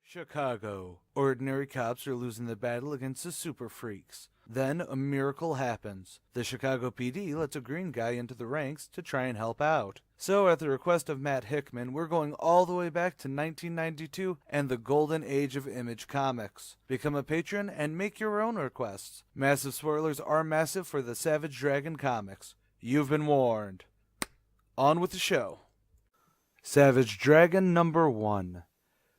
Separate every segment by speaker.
Speaker 1: Chicago. Ordinary cops are losing the battle against the super freaks. Then a miracle happens. The Chicago PD lets a green guy into the ranks to try and help out. So at the request of Matt Hickman, we're going all the way back to 1992 and the golden age of Image Comics. Become a patron and make your own requests. Massive spoilers are massive for the Savage Dragon comics. You've been warned. On with the show. Savage Dragon number 1.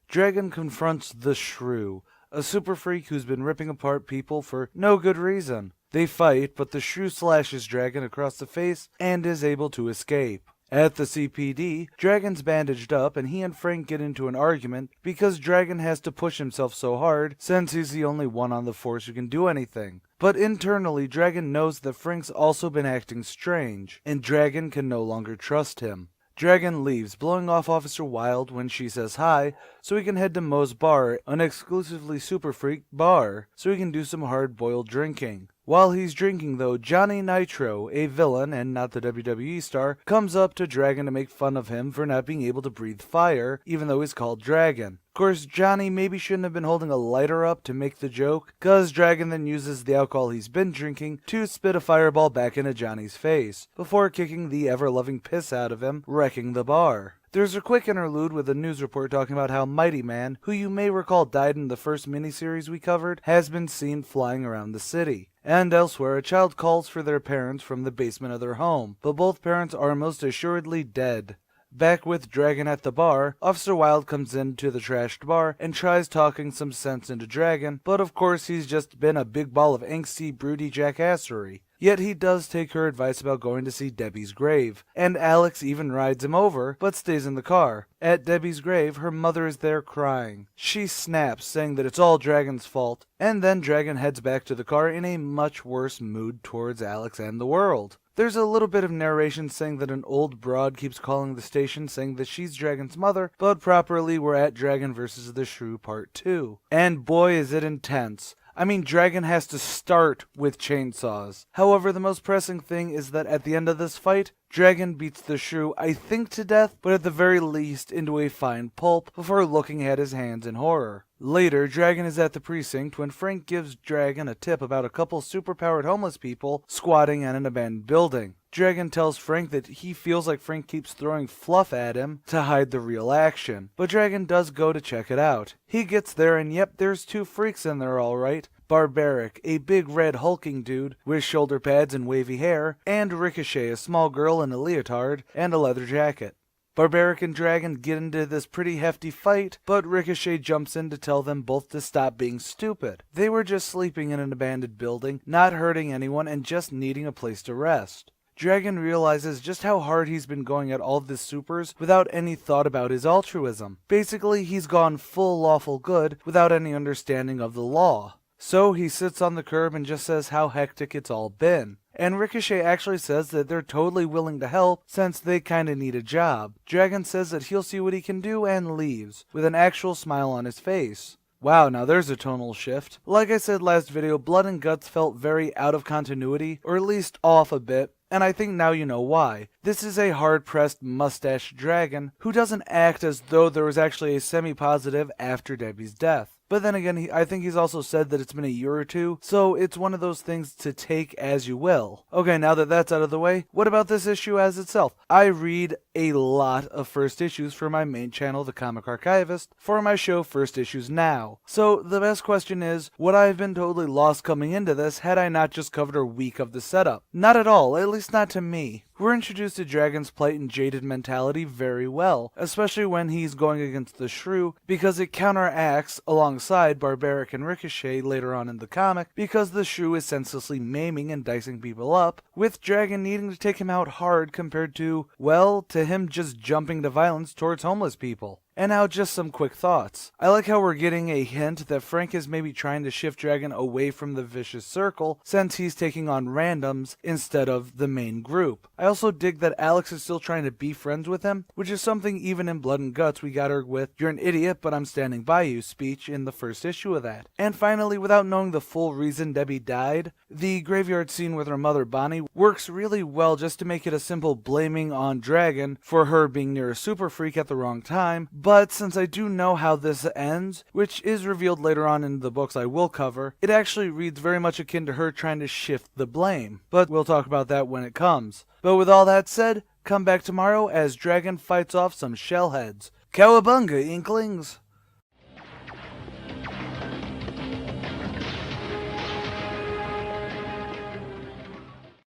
Speaker 1: Dragon confronts the Shrew, a super freak who's been ripping apart people for no good reason. They fight, but the Shrew slashes Dragon across the face and is able to escape. At the CPD, Dragon's bandaged up and he and Frank get into an argument because Dragon has to push himself so hard since he's the only one on the force who can do anything. But internally, Dragon knows that Frank's also been acting strange, and Dragon can no longer trust him. Dragon leaves, blowing off Officer Wilde when she says hi, so he can head to Moe's bar, an exclusively super freak bar, so he can do some hard-boiled drinking. While he's drinking though, Johnny Nitro, a villain and not the WWE star, comes up to Dragon to make fun of him for not being able to breathe fire, even though he's called Dragon. Of course, Johnny maybe shouldn't have been holding a lighter up to make the joke, cause Dragon then uses the alcohol he's been drinking to spit a fireball back into Johnny's face, before kicking the ever-loving piss out of him, wrecking the bar. There's a quick interlude with a news report talking about how Mighty Man, who you may recall died in the first miniseries we covered, has been seen flying around the city. And elsewhere, a child calls for their parents from the basement of their home, but both parents are most assuredly dead. Back with Dragon at the bar, Officer Wilde comes into the trashed bar and tries talking some sense into Dragon, but of course he's just been a big ball of angsty, broody jackassery. Yet he does take her advice about going to see Debbie's grave, and Alex even rides him over, but stays in the car. At Debbie's grave, her mother is there crying. She snaps, saying that it's all Dragon's fault, and then Dragon heads back to the car in a much worse mood towards Alex and the world. There's a little bit of narration saying that an old broad keeps calling the station saying that she's Dragon's mother, but properly we're at Dragon vs. the Shrew Part 2. And boy is it intense. I mean, Dragon has to start with chainsaws. However, the most pressing thing is that at the end of this fight, Dragon beats the Shrew, I think to death, but at the very least into a fine pulp before looking at his hands in horror. Later, Dragon is at the precinct when Frank gives Dragon a tip about a couple superpowered homeless people squatting at an abandoned building. Dragon tells Frank that he feels like Frank keeps throwing fluff at him to hide the real action, but Dragon does go to check it out. He gets there and yep, there's two freaks in there alright. Barbaric, a big red hulking dude with shoulder pads and wavy hair, and Ricochet, a small girl in a leotard and a leather jacket. Barbaric and Dragon get into this pretty hefty fight, but Ricochet jumps in to tell them both to stop being stupid. They were just sleeping in an abandoned building, not hurting anyone, and just needing a place to rest. Dragon realizes just how hard he's been going at all of the supers without any thought about his altruism. Basically, he's gone full lawful good without any understanding of the law. So he sits on the curb and just says how hectic it's all been. And Ricochet actually says that they're totally willing to help since they kinda need a job. Dragon says that he'll see what he can do and leaves, with an actual smile on his face. Wow, now there's a tonal shift. Like I said last video, Blood and Guts felt very out of continuity, or at least off a bit, and I think now you know why. This is a hard-pressed mustached Dragon who doesn't act as though there was actually a semi-positive after Debbie's death. But then again, I think he's also said that it's been a year or two, so it's one of those things to take as you will. Okay, now that that's out of the way, what about this issue as itself? I read a lot of first issues for my main channel, the Comic Archivist, for my show First Issues Now. So the best question is, would I have been totally lost coming into this had I not just covered a week of the setup? Not at all, at least not to me. We're introduced to Dragon's plight and jaded mentality very well, especially when he's going against the Shrew, because it counteracts alongside Barbaric and Ricochet later on in the comic, because the Shrew is senselessly maiming and dicing people up, with Dragon needing to take him out hard compared to, well, to him just jumping to violence towards homeless people. And now just some quick thoughts. I like how we're getting a hint that Frank is maybe trying to shift Dragon away from the vicious circle since he's taking on randoms instead of the main group. I also dig that Alex is still trying to be friends with him, which is something even in Blood and Guts we got her with "You're an idiot, but I'm standing by you" speech in the first issue of that. And finally, without knowing the full reason Debbie died, the graveyard scene with her mother Bonnie works really well just to make it a simple blaming on Dragon for her being near a super freak at the wrong time, But since I do know how this ends, which is revealed later on in the books I will cover, it actually reads very much akin to her trying to shift the blame. But we'll talk about that when it comes. But with all that said, come back tomorrow as Dragon fights off some shellheads. Cowabunga, Inklings!